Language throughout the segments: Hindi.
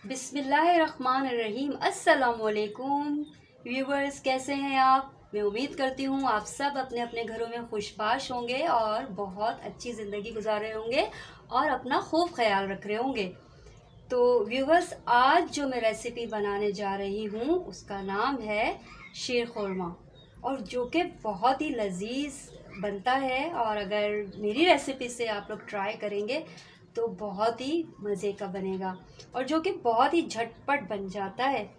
बिस्मिल्लाहिर्रहमानिर्रहीम। अस्सलामुअलैकुम व्यूवर्स, कैसे हैं आप? मैं उम्मीद करती हूँ आप सब अपने अपने घरों में खुशबाश होंगे और बहुत अच्छी ज़िंदगी गुजार रहे होंगे और अपना खूब ख्याल रख रहे होंगे। तो व्यूवर्स, आज जो मैं रेसिपी बनाने जा रही हूँ उसका नाम है शीर खुरमा, और जो कि बहुत ही लजीज बनता है। और अगर मेरी रेसिपी से आप लोग ट्राई करेंगे तो बहुत ही मज़े का बनेगा, और जो कि बहुत ही झटपट बन जाता है।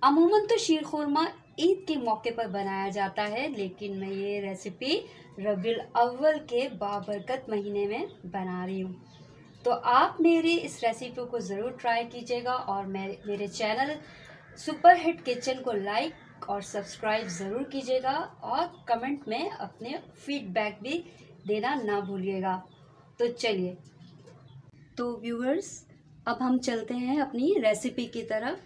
अमूमन तो शीर खुरमा ईद के मौके पर बनाया जाता है, लेकिन मैं ये रेसिपी रबीउल अव्वल के बाबरकत महीने में बना रही हूँ। तो आप मेरी इस रेसिपी को ज़रूर ट्राई कीजिएगा, और मेरे चैनल सुपर हिट किचन को लाइक और सब्सक्राइब ज़रूर कीजिएगा, और कमेंट में अपने फीडबैक भी देना ना भूलिएगा। तो चलिए, तो व्यूअर्स, अब हम चलते हैं अपनी रेसिपी की तरफ।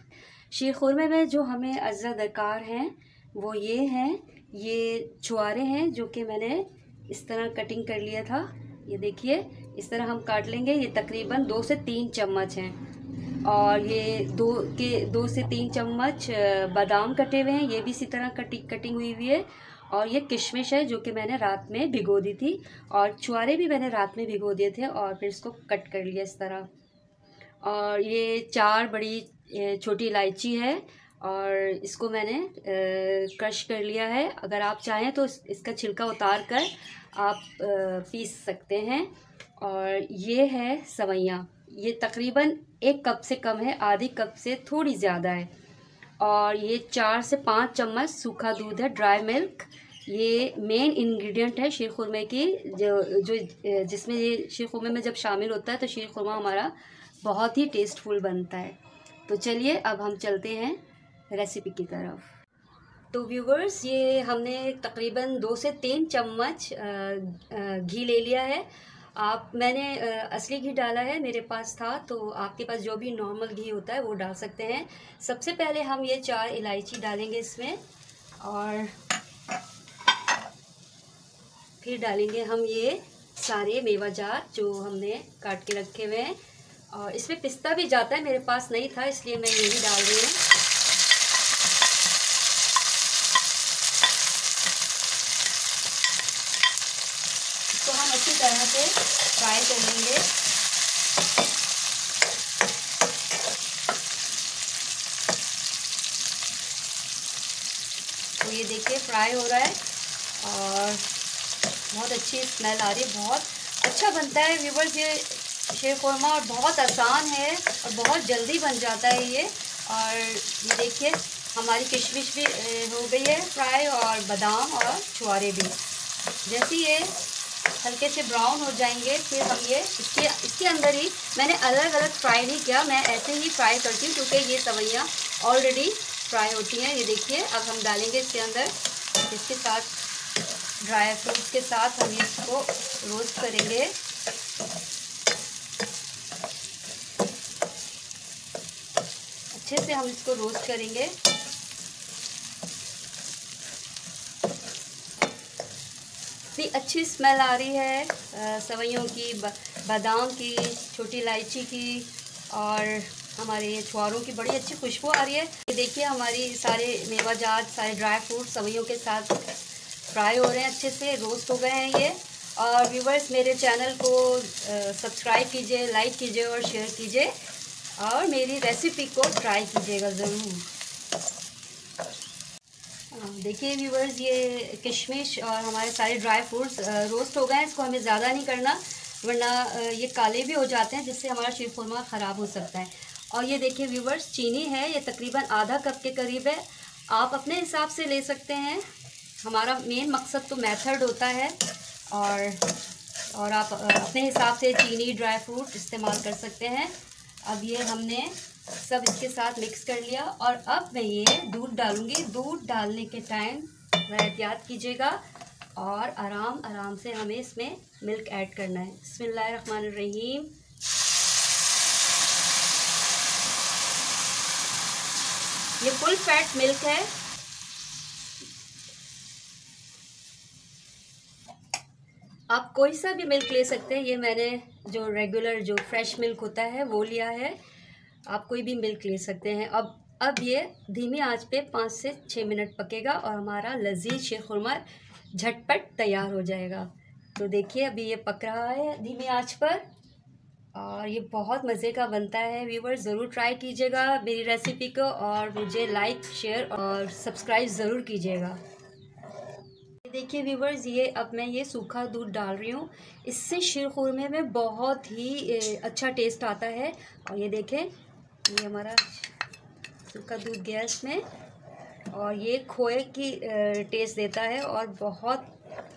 शीर खुरमे में जो हमें अज्जा दरकार हैं वो ये हैं, ये छुआरे हैं जो कि मैंने इस तरह कटिंग कर लिया था। ये देखिए, इस तरह हम काट लेंगे। ये तकरीबन 2 से 3 चम्मच हैं, और ये 2 से 3 चम्मच बादाम कटे हुए हैं, ये भी इसी तरह कटिंग हुई हुई है। और ये किशमिश है जो कि मैंने रात में भिगो दी थी, और छुआरे भी मैंने रात में भिगो दिए थे और फिर इसको कट कर लिया इस तरह। और ये 4 बड़ी छोटी इलायची है, और इसको मैंने क्रश कर लिया है। अगर आप चाहें तो इसका छिलका उतार कर आप पीस सकते हैं। और ये है सवैयाँ, ये तकरीबन 1 कप से कम है, आधी कप से थोड़ी ज़्यादा है। और ये 4 से 5 चम्मच सूखा दूध है, ड्राई मिल्क। ये मेन इंग्रेडिएंट है शीर खुरमे की, जिसमें ये शीर खुरमे में जब शामिल होता है तो शीर खुरमा हमारा बहुत ही टेस्टफुल बनता है। तो चलिए, अब हम चलते हैं रेसिपी की तरफ। तो व्यूवर्स, ये हमने तकरीबन 2 से 3 चम्मच घी ले लिया है। मैंने असली घी डाला है, मेरे पास था, तो आपके पास जो भी नॉर्मल घी होता है वो डाल सकते हैं। सबसे पहले हम ये 4 इलायची डालेंगे इसमें, और फिर डालेंगे हम ये सारे मेवाजात जो हमने काट के रखे हुए हैं। और इसमें पिस्ता भी जाता है, मेरे पास नहीं था इसलिए मैं यही डाल रही हूँ। इसको हम अच्छी तरह से फ्राई कर लेंगे। तो ये देखिए फ्राई हो रहा है और बहुत अच्छी स्मेल आ रही है, बहुत अच्छा बनता है व्यूवर्स ये शीर खुरमा, और बहुत आसान है और बहुत जल्दी बन जाता है ये। और ये देखिए, हमारी किशमिश भी हो गई है फ्राई, और बादाम और छुआरे भी। जैसे ये हल्के से ब्राउन हो जाएंगे, फिर हम ये इसके अंदर ही, मैंने अलग अलग फ्राई नहीं किया, मैं ऐसे ही फ्राई करती हूँ क्योंकि ये सवैयाँ ऑलरेडी फ्राई होती हैं। ये देखिए, अब हम डालेंगे इसके अंदर, इसके साथ ड्राई फ्रूट्स के साथ हम इसको रोस्ट करेंगे। अच्छे से हम इसको रोस्ट करेंगे। इतनी अच्छी स्मेल आ रही है सवैयों की, बादाम की, छोटी इलायची की, और हमारे छुआरों की बड़ी अच्छी खुशबू आ रही है। ये देखिए, हमारी सारे मेवाजात, सारे ड्राई फ्रूट सवैयों के साथ फ्राई हो रहे हैं, अच्छे से रोस्ट हो गए हैं ये। और व्यूवर्स, मेरे चैनल को सब्सक्राइब कीजिए, लाइक कीजिए और शेयर कीजिए, और मेरी रेसिपी को ट्राई कीजिएगा ज़रूर। देखिए व्यूवर्स, ये किशमिश और हमारे सारे ड्राई फ्रूट्स रोस्ट हो गए हैं। इसको हमें ज़्यादा नहीं करना, वरना ये काले भी हो जाते हैं, जिससे हमारा शीर खुरमा ख़राब हो सकता है। और ये देखिए व्यूवर्स, चीनी है, ये तकरीबन आधा कप के करीब है। आप अपने हिसाब से ले सकते हैं, हमारा मेन मकसद तो मेथड होता है। और आप अपने हिसाब से चीनी, ड्राई फ्रूट इस्तेमाल कर सकते हैं। अब ये हमने सब इसके साथ मिक्स कर लिया, और अब मैं ये दूध डालूंगी। दूध डालने के टाइम एहतियात कीजिएगा, और आराम आराम से हमें इसमें मिल्क ऐड करना है। बिस्मिल्लाहिर्रहमानिर्रहीम। ये फुल फैट मिल्क है। आप कोई सा भी मिल्क ले सकते हैं, ये मैंने जो रेगुलर जो फ्रेश मिल्क होता है वो लिया है। आप कोई भी मिल्क ले सकते हैं। अब ये धीमी आंच पे 5 से 6 मिनट पकेगा और हमारा लजीज शीरखुरमा झटपट तैयार हो जाएगा। तो देखिए अभी ये पक रहा है धीमी आंच पर और ये बहुत मज़े का बनता है। व्यूवर्स ज़रूर ट्राई कीजिएगा मेरी रेसिपी को और मुझे लाइक शेयर और सब्सक्राइब ज़रूर कीजिएगा। देखिए व्यूवर्स, ये अब मैं ये सूखा दूध डाल रही हूँ। इससे शीरखुरमे में बहुत ही अच्छा टेस्ट आता है। और ये देखें, ये हमारा सूखा दूध गैस में और ये खोए की टेस्ट देता है और बहुत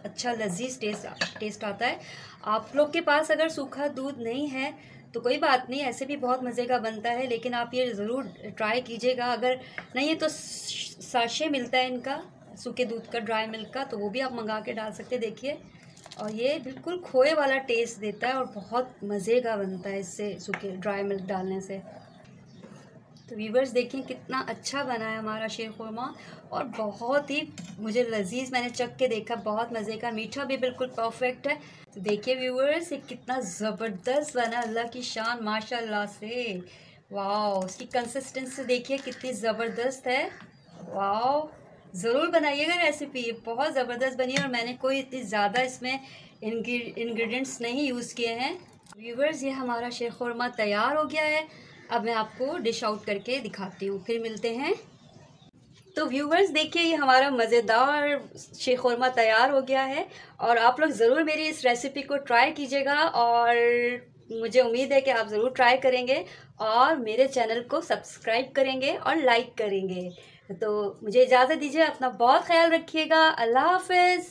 अच्छा लजीज टेस्ट आता है। आप लोग के पास अगर सूखा दूध नहीं है तो कोई बात नहीं, ऐसे भी बहुत मज़े का बनता है, लेकिन आप ये ज़रूर ट्राई कीजिएगा। अगर नहीं है तो साशे मिलता है इनका सूखे दूध का, ड्राई मिल्क का, तो वो भी आप मंगा के डाल सकते हैं। देखिए, और ये बिल्कुल खोए वाला टेस्ट देता है और बहुत मज़े का बनता है इससे सूखे ड्राई मिल्क डालने से। तो व्यूवर्स देखिए कितना अच्छा बना है हमारा शीरखुरमा और बहुत ही मुझे लजीज, मैंने चख के देखा, बहुत मज़े का, मीठा भी बिल्कुल परफेक्ट है। तो देखिए व्यूवर्स ये कितना ज़बरदस्त बना, अल्लाह की शान माशाल्लाह से। वाह, उसकी कंसिस्टेंसी देखिए कितनी ज़बरदस्त है। वाह, ज़रूर बनाइएगा रेसिपी, बहुत ज़बरदस्त बनी है और मैंने कोई इतनी ज़्यादा इसमें इंग्रेडिएंट्स नहीं यूज़ किए हैं। व्यूवर्स ये हमारा शीरखुरमा तैयार हो गया है। अब मैं आपको डिश आउट करके दिखाती हूँ, फिर मिलते हैं। तो व्यूवर्स देखिए ये हमारा मज़ेदार शीरखुरमा तैयार हो गया है और आप लोग ज़रूर मेरी इस रेसिपी को ट्राई कीजिएगा और मुझे उम्मीद है कि आप ज़रूर ट्राई करेंगे और मेरे चैनल को सब्सक्राइब करेंगे और लाइक करेंगे। तो मुझे इजाज़त दीजिए, अपना बहुत ख्याल रखिएगा। अल्लाह हाफ़िज़।